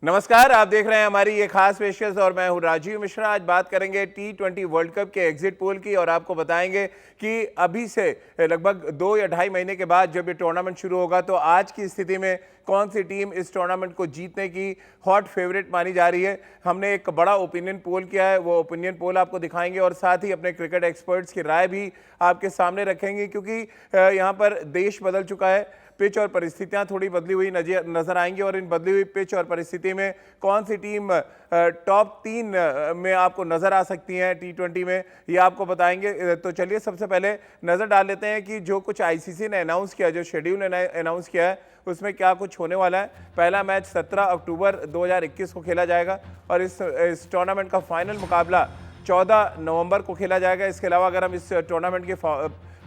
नमस्कार, आप देख रहे हैं हमारी ये खास पेशकश और मैं हूं राजीव मिश्रा। आज बात करेंगे T20 वर्ल्ड कप के एग्जिट पोल की और आपको बताएंगे कि अभी से लगभग 2 या ढाई महीने के बाद जब ये टूर्नामेंट शुरू होगा तो आज की स्थिति में कौन सी टीम इस टूर्नामेंट को जीतने की हॉट फेवरेट मानी जा रही है। हमने एक बड़ा ओपिनियन पोल किया है, वो ओपिनियन पोल आपको दिखाएंगे और साथ ही अपने क्रिकेट एक्सपर्ट्स की राय भी आपके सामने रखेंगे, क्योंकि यहाँ पर देश बदल चुका है। पिच और परिस्थितियां थोड़ी बदली हुई नजर आएंगी और इन बदली हुई पिच और परिस्थिति में कौन सी टीम टॉप 3 में आपको नजर आ सकती है T20 में, ये आपको बताएंगे। तो चलिए सबसे पहले नजर डाल लेते हैं कि जो कुछ आईसीसी ने अनाउंस किया, जो शेड्यूल ने अनाउंस किया है उसमें क्या कुछ होने वाला है। पहला मैच 17 अक्टूबर 2021 को खेला जाएगा और इस टूर्नामेंट का फाइनल मुकाबला 14 नवंबर को खेला जाएगा। इसके अलावा अगर हम इस टूर्नामेंट के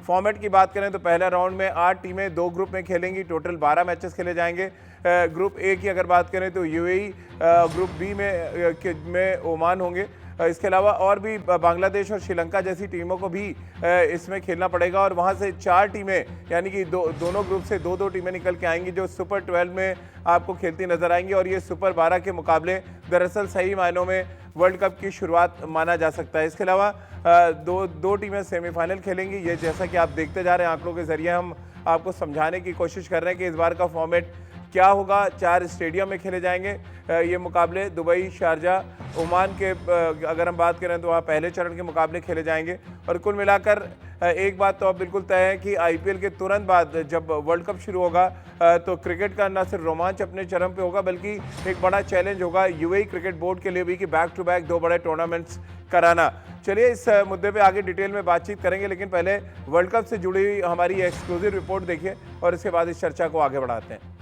फॉर्मेट की बात करें तो पहला राउंड में 8 टीमें 2 ग्रुप में खेलेंगी, टोटल 12 मैचेस खेले जाएंगे। ग्रुप ए की अगर बात करें तो यूएई, ग्रुप बी में ओमान होंगे। इसके अलावा और भी बांग्लादेश और श्रीलंका जैसी टीमों को भी इसमें खेलना पड़ेगा और वहां से 4 टीमें यानी कि दोनों ग्रुप से 2-2 टीमें निकल के आएंगी जो सुपर 12 में आपको खेलती नजर आएंगी। और ये सुपर 12 के मुकाबले दरअसल सही मायनों में वर्ल्ड कप की शुरुआत माना जा सकता है। इसके अलावा दो टीमें सेमीफाइनल खेलेंगी। ये जैसा कि आप देखते जा रहे हैं आंकड़ों के जरिए हम आपको समझाने की कोशिश कर रहे हैं कि इस बार का फॉर्मेट क्या होगा। 4 स्टेडियम में खेले जाएंगे ये मुकाबले। दुबई, शारजाह, ओमान के अगर हम बात करें तो वहाँ पहले चरण के मुकाबले खेले जाएंगे। और कुल मिलाकर एक बात तो अब बिल्कुल तय है कि आईपीएल के तुरंत बाद जब वर्ल्ड कप शुरू होगा तो क्रिकेट का न सिर्फ रोमांच अपने चरम पे होगा बल्कि एक बड़ा चैलेंज होगा यूएई क्रिकेट बोर्ड के लिए भी कि बैक टू बैक 2 बड़े टूर्नामेंट्स कराना। चलिए इस मुद्दे पे आगे डिटेल में बातचीत करेंगे, लेकिन पहले वर्ल्ड कप से जुड़ी हुई हमारी एक्सक्लूसिव रिपोर्ट देखिए और इसके बाद इस चर्चा को आगे बढ़ाते हैं।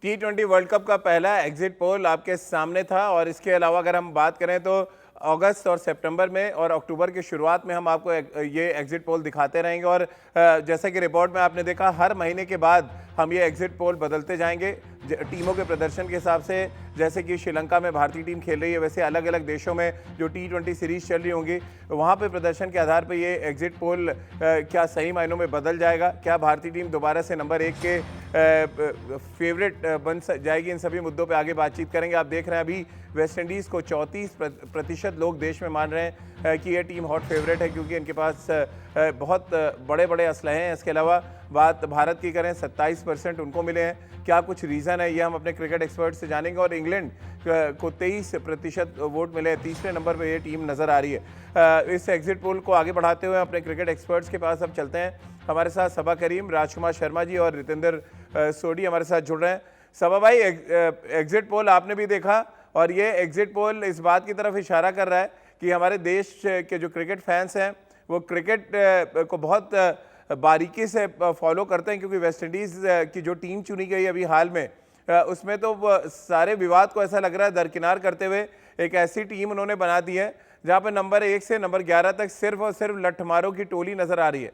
T20 वर्ल्ड कप का पहला एग्जिट पोल आपके सामने था और इसके अलावा अगर हम बात करें तो अगस्त और सितंबर में और अक्टूबर की शुरुआत में हम आपको ये एग्जिट पोल दिखाते रहेंगे। और जैसा कि रिपोर्ट में आपने देखा हर महीने के बाद हम ये एग्जिट पोल बदलते जाएंगे टीमों के प्रदर्शन के हिसाब से। जैसे कि श्रीलंका में भारतीय टीम खेल रही है, वैसे अलग अलग देशों में जो T20 सीरीज चल रही होंगी वहाँ पे प्रदर्शन के आधार पर ये एग्जिट पोल क्या सही मायनों में बदल जाएगा, क्या भारतीय टीम दोबारा से नंबर 1 के फेवरेट बन जाएगी, इन सभी मुद्दों पे आगे बातचीत करेंगे। आप देख रहे हैं अभी वेस्ट इंडीज़ को 34% लोग देश में मान रहे हैं कि ये टीम हॉट फेवरेट है क्योंकि इनके पास बहुत बड़े बड़े असलहे हैं। इसके अलावा बात भारत की करें 27% उनको मिले हैं। क्या कुछ रीज़न है ये हम अपने क्रिकेट एक्सपर्ट से जानेंगे। और इंग्लैंड को 23% वोट मिले, तीसरे नंबर पर ये टीम नज़र आ रही है। इस एग्जिट पोल को आगे बढ़ाते हुए अपने क्रिकेट एक्सपर्ट्स के पास अब चलते हैं। हमारे साथ सबा करीम, राजकुमार शर्मा जी और रितेंद्र सोडी हमारे साथ जुड़ रहे हैं। सबा भाई, एग्जिट पोल आपने भी देखा और ये एग्जिट पोल इस बात की तरफ इशारा कर रहा है कि हमारे देश के जो क्रिकेट फैंस हैं वो क्रिकेट को बहुत बारीकी से फॉलो करते हैं, क्योंकि वेस्ट इंडीज़ की जो टीम चुनी गई अभी हाल में उसमें तो सारे विवाद को ऐसा लग रहा है दरकिनार करते हुए एक ऐसी टीम उन्होंने बना दी है जहां पर नंबर 1 से नंबर 11 तक सिर्फ और सिर्फ लठमारों की टोली नजर आ रही है।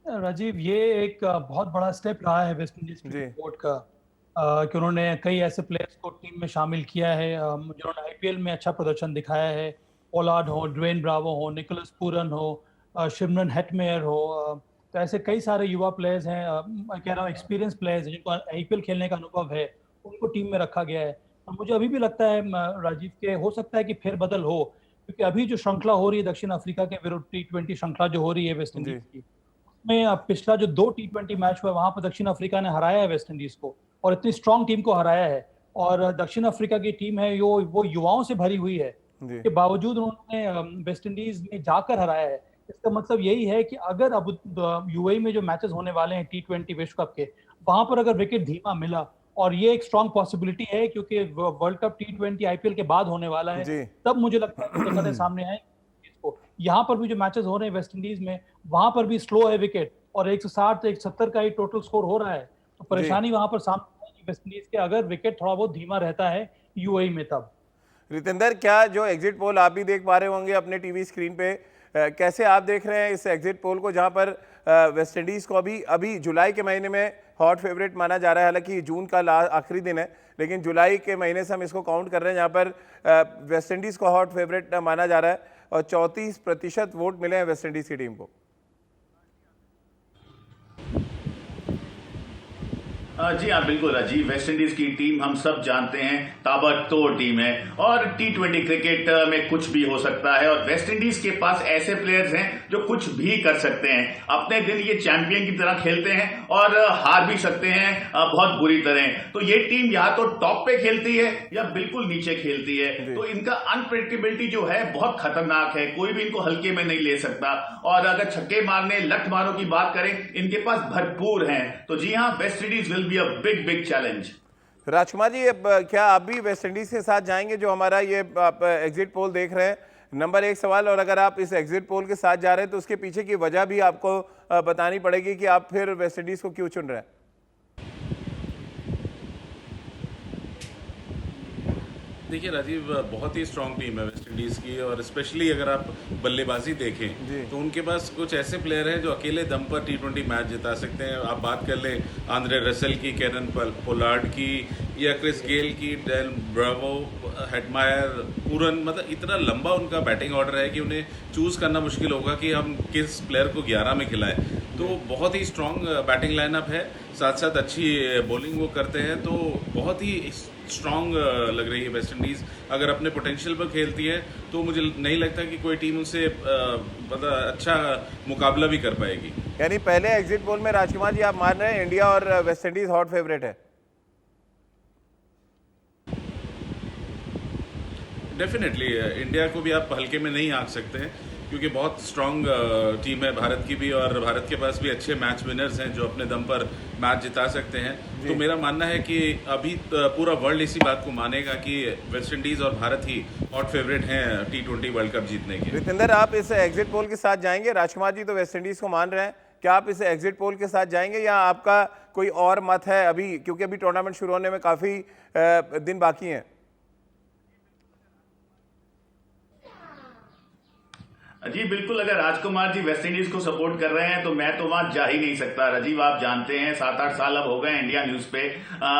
राजीव, ये एक बहुत बड़ा स्टेप रहा है वेस्ट इंडीज क्रिकेट बोर्ड का कि उन्होंने कई ऐसे प्लेयर्स को टीम में शामिल किया है जिन्होंने आईपीएल में अच्छा प्रदर्शन दिखाया है। पोलार्ड हो, ड्वेन ब्रावो हो, निकोलस पूरन हो, शिमरन हेटमेयर हो, तो ऐसे कई सारे युवा प्लेयर्स हैं, मैं कह रहा हूँ एक्सपीरियंस प्लेयर्स हैं जिनको आईपीएल खेलने का अनुभव है, उनको टीम में रखा गया है। और मुझे अभी भी लगता है राजीव के हो सकता है कि फेरबदल हो, क्योंकि अभी जो श्रृंखला हो रही है दक्षिण अफ्रीका के विरुद्ध T20 श्रृंखला जो हो रही है वेस्ट इंडीज की, में पिछला जो 2 T20 मैच हुआ वहां पर दक्षिण अफ्रीका ने हराया है वेस्ट इंडीज को और इतनी स्ट्रांग टीम को हराया है। और दक्षिण अफ्रीका की टीम है वो युवाओं से भरी हुई है, के बावजूद उन्होंने वेस्ट इंडीज में जाकर हराया है। इसका मतलब यही है कि अगर अब यूएई में जो मैचेस होने वाले हैं T20 विश्व कप के, वहां पर अगर विकेट धीमा मिला, और ये एक स्ट्रांग पॉसिबिलिटी है क्योंकि वर्ल्ड कप T20 आईपीएल के बाद होने वाला है, तब मुझे लगता है कि दिक्कतें सामने आए। यहाँ पर भी जो मैचेस हो रहे हैं वेस्ट इंडीज में, वहां पर भी स्लो है विकेट और 160 से 170 का ही टोटल स्कोर हो रहा है, तो परेशानी वहां पर सामने आएगी वेस्ट इंडीज के अगर विकेट थोड़ा बहुत धीमा रहता है यूएई में। तब रितेंद्र, क्या जो एग्जिट पोल आप भी देख पा रहे होंगे अपने टीवी स्क्रीन पे, कैसे आप देख रहे हैं इस एग्जिट पोल को जहां पर वेस्ट इंडीज को अभी जुलाई के महीने में हॉट फेवरेट माना जा रहा है। हालांकि जून का आखिरी दिन है, लेकिन जुलाई के महीने से हम इसको काउंट कर रहे हैं जहां पर वेस्ट इंडीज को हॉट फेवरेट माना जा रहा है और 34% वोट मिले हैं वेस्ट इंडीज की टीम को। जी हाँ, बिल्कुल राजीव। वेस्ट इंडीज की टीम हम सब जानते हैं ताबड़तोड़ टीम है और T20 क्रिकेट में कुछ भी हो सकता है और वेस्ट इंडीज के पास ऐसे प्लेयर्स हैं जो कुछ भी कर सकते हैं। अपने दिन ये चैंपियन की तरह खेलते हैं और हार भी सकते हैं बहुत बुरी तरह। तो ये टीम या तो टॉप पे खेलती है या बिल्कुल नीचे खेलती है। तो इनका अनप्रेडिक्टेबिलिटी जो है बहुत खतरनाक है, कोई भी इनको हल्के में नहीं ले सकता। और अगर छक्के मारने लठ मारो की बात करें, इनके पास भरपूर हैं। तो जी हाँ, West Indies will be a big challenge. Rajkumar ji, अब क्या आप भी वेस्ट इंडीज के साथ जाएंगे जो हमारा ये आप एग्जिट पोल देख रहे हैं? नंबर 1 सवाल। और अगर आप इस एग्जिट पोल के साथ जा रहे हैं तो उसके पीछे की वजह भी आपको बतानी पड़ेगी कि आप फिर वेस्ट इंडीज को क्यों चुन रहे हैं। देखिए राजीव, बहुत ही स्ट्रांग टीम है वेस्ट इंडीज़ की और स्पेशली अगर आप बल्लेबाजी देखें तो उनके पास कुछ ऐसे प्लेयर हैं जो अकेले दम पर T20 मैच जिता सकते हैं। आप बात कर लें आंद्रे रसेल की, कैरन पोलार्ड की या क्रिस गेल की, डेल ब्रावो, हेटमायर, पूरन, मतलब इतना लंबा उनका बैटिंग ऑर्डर है कि उन्हें चूज़ करना मुश्किल होगा कि हम किस प्लेयर को 11 में खिलाएं। तो बहुत ही स्ट्रांग बैटिंग लाइनअप है, साथ साथ अच्छी बॉलिंग वो करते हैं। तो बहुत ही स्ट्रांग लग रही है वेस्ट इंडीज़। अगर अपने पोटेंशियल पर खेलती है तो मुझे नहीं लगता कि कोई टीम उनसे मतलब अच्छा मुकाबला भी कर पाएगी। यानी पहले एग्जिट पोल में राजकुमार जी आप मान रहे हैं इंडिया और वेस्ट इंडीज हॉट फेवरेट है? डेफिनेटली इंडिया को भी आप हल्के में नहीं आंक सकते हैं क्योंकि बहुत स्ट्रांग टीम है भारत की भी और भारत के पास भी अच्छे मैच विनर्स हैं जो अपने दम पर मैच जिता सकते हैं। तो मेरा मानना है कि अभी पूरा वर्ल्ड इसी बात को मानेगा कि वेस्ट इंडीज और भारत ही हॉट फेवरेट हैं T20 वर्ल्ड कप जीतने के। रितेंद्र, आप इस एग्जिट पोल के साथ जाएंगे? राजकुमार जी तो वेस्ट इंडीज को मान रहे हैं, क्या आप इस एग्जिट पोल के साथ जाएंगे या आपका कोई और मत है अभी, क्योंकि अभी टूर्नामेंट शुरू होने में काफी दिन बाकी हैं? जी बिल्कुल, अगर राजकुमार जी वेस्ट इंडीज को सपोर्ट कर रहे हैं तो मैं तो वहां जा ही नहीं सकता। राजीव, आप जानते हैं 7-8 साल अब हो गए इंडिया न्यूज पे,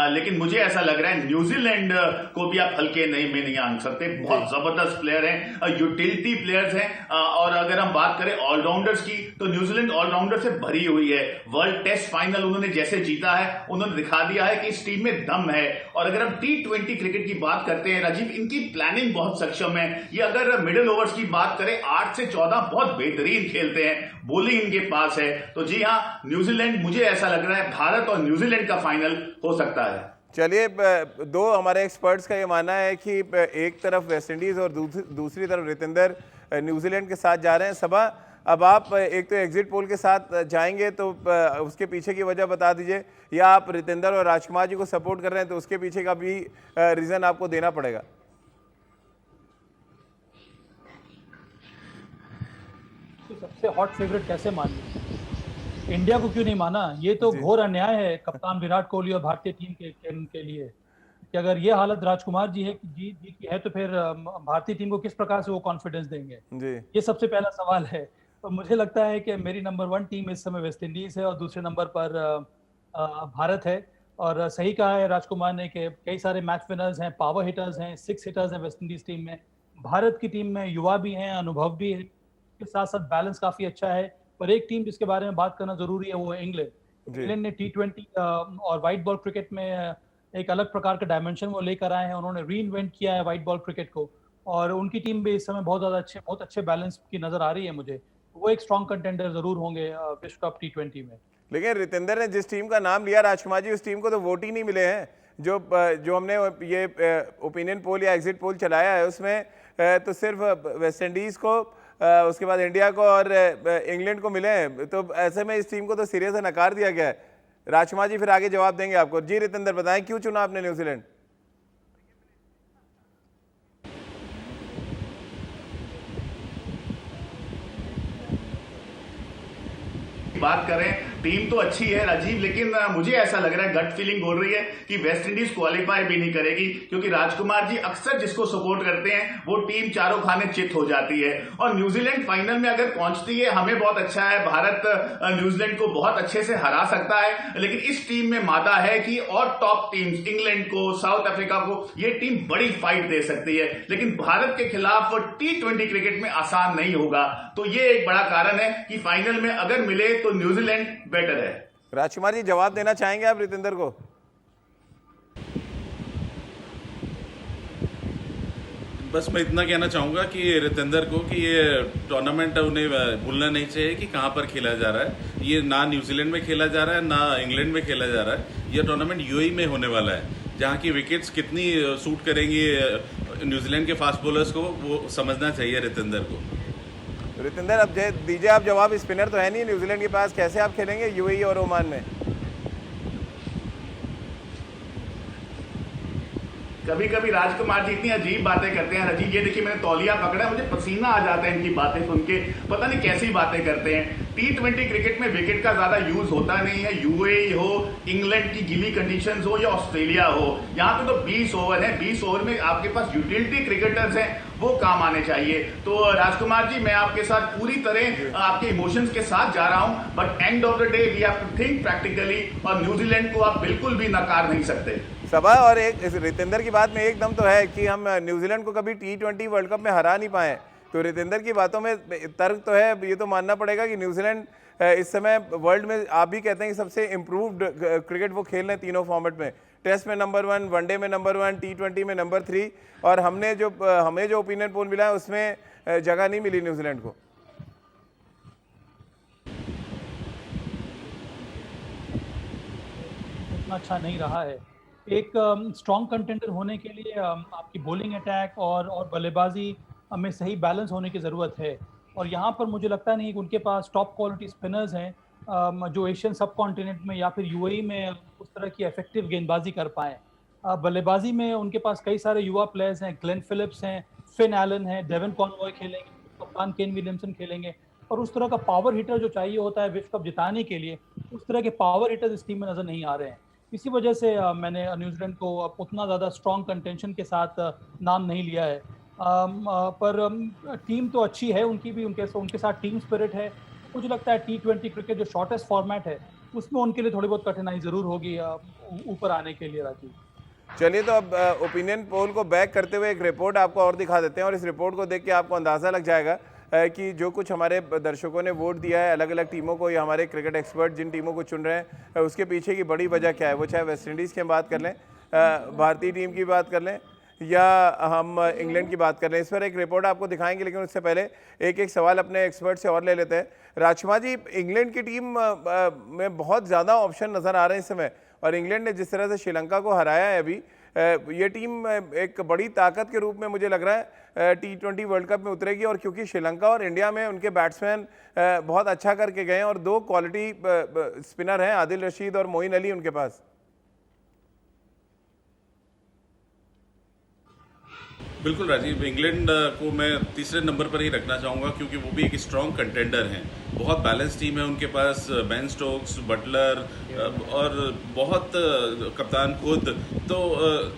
लेकिन मुझे ऐसा लग रहा है न्यूजीलैंड को भी आप हल्के नहीं आंक सकते। बहुत जबरदस्त प्लेयर हैं, यूटिलिटी प्लेयर्स हैं। और अगर हम बात करें ऑलराउंडर्स की तो न्यूजीलैंड ऑलराउंडर से भरी हुई है। वर्ल्ड टेस्ट फाइनल उन्होंने जैसे जीता है, उन्होंने दिखा दिया है कि इस टीम में दम है। और अगर हम T20 क्रिकेट की बात करते हैं राजीव, इनकी प्लानिंग बहुत सक्षम है। ये अगर मिडिल ओवर्स की बात करें 8 से 14 बहुत बेहतरीन खेलते हैं, बॉलिंग इनके पास है। तो जी हाँ, न्यूजीलैंड, मुझे ऐसा लग रहा है भारत और न्यूजीलैंड का फाइनल हो सकता है। चलिए, दो हमारे एक्सपर्ट्स का ये मानना है कि एक तरफ वेस्ट इंडीज और दूसरी तरफ रितेंद्र न्यूजीलैंड के साथ जा रहे हैं। सबा, अब आप एक तो एग्जिट पोल के साथ जाएंगे तो उसके पीछे की वजह बता दीजिए, या आप रितेंद्र और राजकुमार जी को सपोर्ट कर रहे हैं तो उसके पीछे का भी रीजन आपको देना पड़ेगा। सबसे हॉट फेवरेट कैसे मान लिया? इंडिया को क्यों नहीं माना? ये तो घोर अन्याय है कप्तान विराट कोहली और भारतीय टीम के लिए कि अगर ये हालत राजकुमार जी है कि जीत की है तो फिर भारतीय टीम को किस प्रकार से वो कॉन्फिडेंस देंगे? ये सबसे पहला सवाल है। और मुझे लगता है कि मेरी नंबर 1 टीम इस समय वेस्ट इंडीज है और दूसरे नंबर पर भारत है। और सही कहा है राजकुमार ने कि कई सारे मैच विनर्स हैं, पावर हिटर्स हैं, 6 हिटर्स हैं वेस्ट इंडीज टीम में। भारत की टीम में युवा भी हैं, अनुभव भी है, के साथ साथ बैलेंस काफी अच्छा है। पर एक टीम जिसके बारे में बात करना जरूरी है वो है इंग्लैंड। इंग्लैंड ने T20 और व्हाइट बॉल क्रिकेट में एक अलग प्रकार का डायमेंशन वो लेकर आए हैं। उन्होंने रीइन्वेंट किया है व्हाइट बॉल क्रिकेट को और उनकी टीम भी इस समय बहुत अच्छे बैलेंस की नजर आ रही है मुझे। वो एक स्ट्रॉन्ग कंटेंडर जरूर होंगे विश्व कप T20 में। लेकिन रितेंद्र ने जिस टीम का नाम लिया राजकुमार जी, उस टीम को तो वोट ही नहीं मिले हैं। जो हमने ये ओपिनियन पोल या एग्जिट पोल चलाया है उसमें तो सिर्फ वेस्ट इंडीज को, उसके बाद इंडिया को और इंग्लैंड को मिले हैं। तो ऐसे में इस टीम को तो सिरे से नकार दिया गया है। राजकुमार जी फिर आगे जवाब देंगे आपको। जी रितेंद्र, बताएं क्यों चुना आपने न्यूजीलैंड? बात करें, टीम तो अच्छी है राजीव, लेकिन मुझे ऐसा लग रहा है, गट फीलिंग बोल रही है कि वेस्ट इंडीज क्वालिफाई भी नहीं करेगी, क्योंकि राजकुमार जी अक्सर जिसको सपोर्ट करते हैं वो टीम चारों खाने चित हो जाती है। और न्यूजीलैंड फाइनल में अगर पहुंचती है, हमें बहुत अच्छा है, भारत न्यूजीलैंड को बहुत अच्छे से हरा सकता है। लेकिन इस टीम में मादा है कि और टॉप टीम्स, इंग्लैंड को, साउथ अफ्रीका को, ये टीम बड़ी फाइट दे सकती है। लेकिन भारत के खिलाफ T20 क्रिकेट में आसान नहीं होगा। तो ये एक बड़ा कारण है कि फाइनल में अगर मिले तो न्यूजीलैंड बेटर है। राजकुमार जी, जवाब देना चाहेंगे आप रितेंद्र को? बस मैं इतना कहना चाहूँगा कि रितेंद्र को कि ये टूर्नामेंट उन्हें भूलना नहीं चाहिए कि कहाँ पर खेला जा रहा है। ये ना न्यूजीलैंड में खेला जा रहा है ना इंग्लैंड में खेला जा रहा है। ये टूर्नामेंट यूएई में होने वाला है, जहाँ की विकेट्स कितनी सूट करेंगी न्यूजीलैंड के फास्ट बॉलर्स को, वो समझना चाहिए रितेंद्र को। रितेंद्र, अब दीजिए आप जवाब। स्पिनर तो है नहीं न्यूजीलैंड के पास, कैसे आप खेलेंगे यूएई और ओमान में? कभी कभी राजकुमार जी इतनी अजीब बातें करते हैं। रजी, ये देखिए मैंने तौलिया पकड़ा है, मुझे पसीना आ जाता है इनकी बातें सुन के। पता नहीं कैसी बातें करते हैं। T20 क्रिकेट में विकेट का ज्यादा यूज होता नहीं है। यूएई हो, इंग्लैंड की गिली कंडीशंस हो या ऑस्ट्रेलिया हो, यहाँ पे तो 20 ओवर है। 20 ओवर में आपके पास यूटिलिटी क्रिकेटर्स हैं, वो काम आने चाहिए। तो राजकुमार जी, मैं आपके साथ पूरी तरह आपके इमोशंस के साथ जा रहा हूं, but end of the day we have to think practically, और न्यूजीलैंड को आप बिल्कुल भी नकार नहीं सकते। सभा, और एक रितेंद्र की बात में एकदम तो है कि हम न्यूजीलैंड को कभी T20 वर्ल्ड कप में हरा नहीं पाए। तो रितेंद्र की बातों में तर्क तो है, ये तो मानना पड़ेगा कि न्यूजीलैंड इस समय वर्ल्ड में, आप भी कहते हैं कि सबसे इम्प्रूव्ड क्रिकेट वो खेल रहे हैं तीनों फॉर्मेट में। टेस्ट में नंबर 1, वनडे में नंबर 1, T20 में नंबर 3, और हमें जो ओपिनियन पोल मिला है उसमें जगह नहीं मिली न्यूजीलैंड को। उतना अच्छा नहीं रहा है। एक स्ट्रॉन्ग कंटेंडर होने के लिए आपकी बॉलिंग अटैक और बल्लेबाजी में सही बैलेंस होने की ज़रूरत है। और यहाँ पर मुझे लगता नहीं कि उनके पास टॉप क्वालिटी स्पिनर्स हैं जो एशियन सब कॉन्टिनेंट में या फिर यूएई में उस तरह की इफेक्टिव गेंदबाजी कर पाएँ। बल्लेबाजी में उनके पास कई सारे युवा प्लेयर्स हैं, ग्लेन फिलिप्स हैं, फिन एलन है, डेवन कॉनवॉय खेलेंगे, कप्तान केन विलियमसन खेलेंगे, और उस तरह का पावर हिटर जो चाहिए होता है विश्व कप जिताने के लिए, उस तरह के पावर हिटर्स इस टीम में नजर नहीं आ रहे हैं। इसी वजह से मैंने न्यूजीलैंड को उतना ज़्यादा स्ट्रॉन्ग कंटेंशन के साथ नाम नहीं लिया है। पर टीम तो अच्छी है उनकी भी, उनके साथ टीम स्पिरिट है। मुझे लगता है T20 क्रिकेट जो शॉर्टेस्ट फॉर्मेट है उसमें उनके लिए थोड़ी बहुत कठिनाई ज़रूर होगी ऊपर आने के लिए। राजीव, चलिए, तो अब ओपिनियन पोल को बैक करते हुए एक रिपोर्ट आपको और दिखा देते हैं, और इस रिपोर्ट को देख के आपको अंदाज़ा लग जाएगा कि जो कुछ हमारे दर्शकों ने वोट दिया है अलग अलग टीमों को, या हमारे क्रिकेट एक्सपर्ट जिन टीमों को चुन रहे हैं उसके पीछे की बड़ी वजह क्या है। वो चाहे वेस्ट इंडीज़ की हम बात कर लें, भारतीय टीम की बात कर लें, या हम इंग्लैंड की बात कर लें। इस पर एक रिपोर्ट आपको दिखाएंगे, लेकिन उससे पहले एक एक सवाल अपने एक्सपर्ट से और ले लेते हैं। राजकुमार जी, इंग्लैंड की टीम में बहुत ज़्यादा ऑप्शन नज़र आ रहे हैं इस समय, और इंग्लैंड ने जिस तरह से श्रीलंका को हराया है अभी, ये टीम एक बड़ी ताकत के रूप में मुझे लग रहा है T20 वर्ल्ड कप में उतरेगी। और क्योंकि श्रीलंका और इंडिया में उनके बैट्समैन बहुत अच्छा करके गए हैं, और 2 क्वालिटी स्पिनर हैं, आदिल रशीद और मोइन अली उनके पास। बिल्कुल राजीव, इंग्लैंड को मैं तीसरे नंबर पर ही रखना चाहूँगा, क्योंकि वो भी एक स्ट्रॉन्ग कंटेंडर हैं। बहुत बैलेंस टीम है उनके पास, बेन स्टोक्स, बटलर और बहुत कप्तान खुद, तो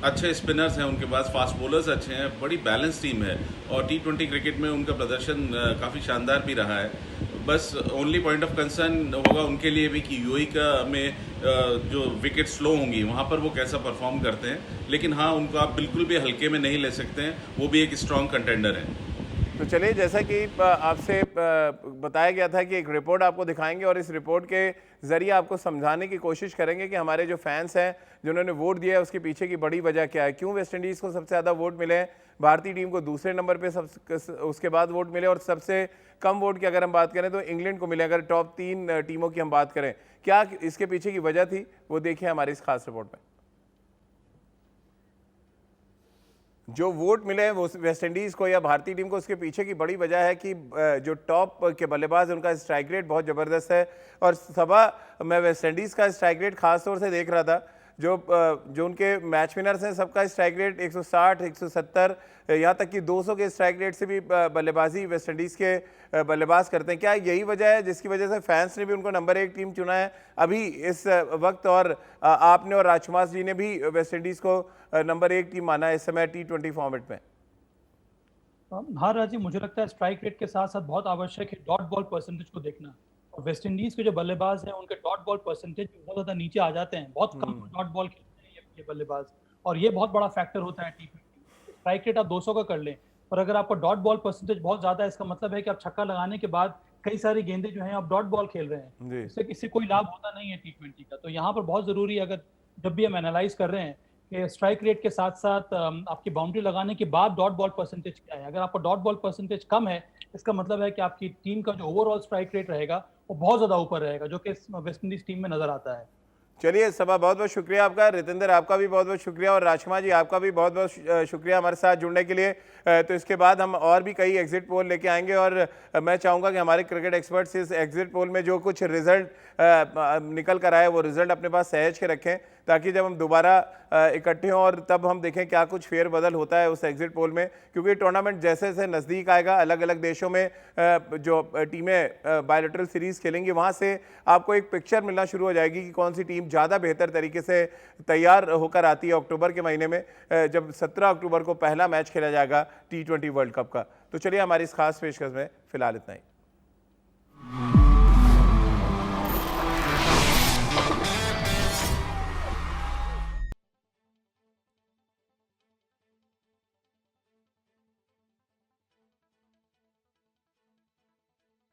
अच्छे स्पिनर्स हैं उनके पास, फास्ट बॉलर्स अच्छे हैं, बड़ी बैलेंस टीम है। और T20 क्रिकेट में उनका प्रदर्शन काफ़ी शानदार भी रहा है। बस ओनली पॉइंट ऑफ कंसर्न होगा उनके लिए भी कि यूएई का में जो विकेट स्लो होंगी वहाँ पर वो कैसा परफॉर्म करते हैं। लेकिन हाँ, उनको आप बिल्कुल भी हल्के में नहीं ले सकते हैं, वो भी एक स्ट्रॉन्ग कंटेंडर है। तो चलिए, जैसा कि आपसे बताया गया था कि एक रिपोर्ट आपको दिखाएंगे, और इस रिपोर्ट के ज़रिए आपको समझाने की कोशिश करेंगे कि हमारे जो फैंस हैं जिन्होंने वोट दिया है उसके पीछे की बड़ी वजह क्या है, क्यों वेस्ट इंडीज़ को सबसे ज़्यादा वोट मिले हैं, भारतीय टीम को दूसरे नंबर पे उसके बाद वोट मिले, और सबसे कम वोट की अगर हम बात करें तो इंग्लैंड को मिले। अगर टॉप 3 टीमों की हम बात करें, क्या इसके पीछे की वजह थी, वो देखिए हमारी इस खास रिपोर्ट में। जो वोट मिले हैं वो वेस्ट इंडीज़ को या भारतीय टीम को, उसके पीछे की बड़ी वजह है कि जो टॉप के बल्लेबाज उनका स्ट्राइक रेट बहुत ज़बरदस्त है। और सभा, मैं वेस्ट इंडीज़ का स्ट्राइक रेट खास तौर से देख रहा था, जो उनके मैच विनर्स हैं सबका स्ट्राइक रेट 160, 170, यहाँ तक कि 200 के स्ट्राइक रेट से भी बल्लेबाजी वेस्ट इंडीज़ के बल्लेबाज करते हैं। क्या यही वजह है जिसकी वजह से फैंस ने भी उनको नंबर 1 टीम चुना है अभी इस वक्त, और आपने और राजकुमार जी ने भी वेस्ट इंडीज़ को नंबर 1 टीम माना है इस समय T20 फॉर्मेट में? हाँ राजीव, मुझे लगता है स्ट्राइक रेट के साथ साथ बहुत आवश्यक है डॉट बॉल परसेंटेज को देखना। और वेस्ट इंडीज के जो बल्लेबाज हैं उनके डॉट बॉल परसेंटेज बहुत ज़्यादा नीचे आ जाते हैं, बहुत कम डॉट बॉल खेलते हैं ये बल्लेबाज, और ये बहुत बड़ा फैक्टर होता है T20। स्ट्राइक रेट आप 200 का कर लें, और अगर आपका डॉट बॉल परसेंटेज बहुत ज़्यादा है, इसका मतलब है कि आप छक्का लगाने के बाद कई सारी गेंदें जो हैं आप डॉट बॉल खेल रहे हैं, इससे कोई लाभ होता नहीं है T20 का। तो यहाँ पर बहुत ज़रूरी है, अगर जब भी हम एनालाइज कर रहे हैं कि स्ट्राइक रेट के साथ साथ आपकी बाउंड्री लगाने के बाद डॉट बॉल परसेंटेज क्या है। अगर आपका डॉट बॉल परसेंटेज कम है, इसका मतलब है कि आपकी टीम का जो ओवरऑल स्ट्राइक रेट रहेगा वो बहुत ज़्यादा ऊपर रहेगा, जो कि वेस्ट इंडीज टीम में नजर आता है। चलिए सबा, बहुत बहुत शुक्रिया आपका। रितेंद्र, आपका भी बहुत बहुत शुक्रिया, और राजकुमार जी आपका भी बहुत बहुत शुक्रिया हमारे साथ जुड़ने के लिए। तो इसके बाद हम और भी कई एग्जिट पोल लेके आएंगे, और मैं चाहूँगा कि हमारे क्रिकेट एक्सपर्ट्स इस एग्जिट पोल में जो कुछ रिजल्ट निकल कर आए वो रिजल्ट अपने पास सहेज के रखें, ताकि जब हम दोबारा इकट्ठे हों और तब हम देखें क्या कुछ फेरबदल होता है उस एग्जिट पोल में। क्योंकि टूर्नामेंट जैसे जैसे नज़दीक आएगा, अलग अलग देशों में जो टीमें बायलैटरल सीरीज़ खेलेंगी, वहाँ से आपको एक पिक्चर मिलना शुरू हो जाएगी कि कौन सी टीम ज़्यादा बेहतर तरीके से तैयार होकर आती है अक्टूबर के महीने में, जब 17 अक्टूबर को पहला मैच खेला जाएगा T20 वर्ल्ड कप का। तो चलिए हमारी इस खास पेशकश में फिलहाल इतना ही।